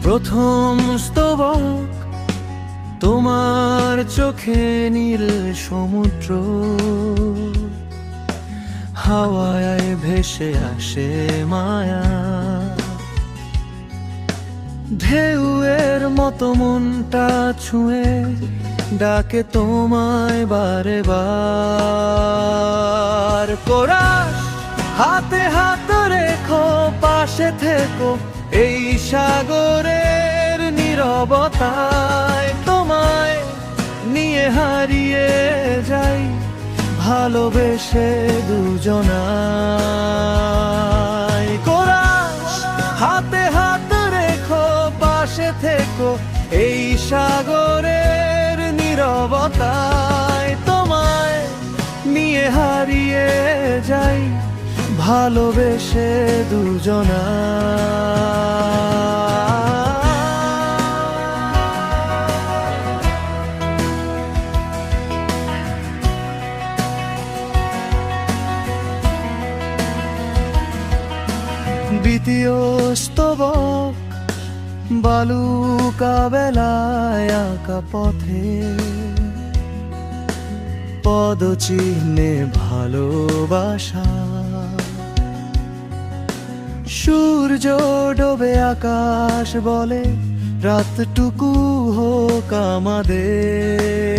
প্রথম স্তবক তোমার চোখে নীল সমুদ্র, হাওয়ায় ভেসে আসে মায়া, ঢেউয়ের মতো মনটা ছুঁয়ে ডাকে তোমায় বারে বার। কোরাস হাতে হাত রেখো, পাশে থেকো এই সাগরের নীরবতায়, তোমায় নিয়ে হারিয়ে যাই ভালোবেসে দুজনায়। কোরাস হাতে হাত রেখো, পাশে থেকো এই সাগরের নীরবতায়, তোমায় নিয়ে হারিয়ে যাই ভালোবেসে দুজনায়। দ্বিতীয় স্তবক বালুকা বেলায় আঁকা পথে, পদচিহ্নে ভালোবাসা, সূর্য ডোবে আকাশ বলে রাতটুকু হোক আমাদের।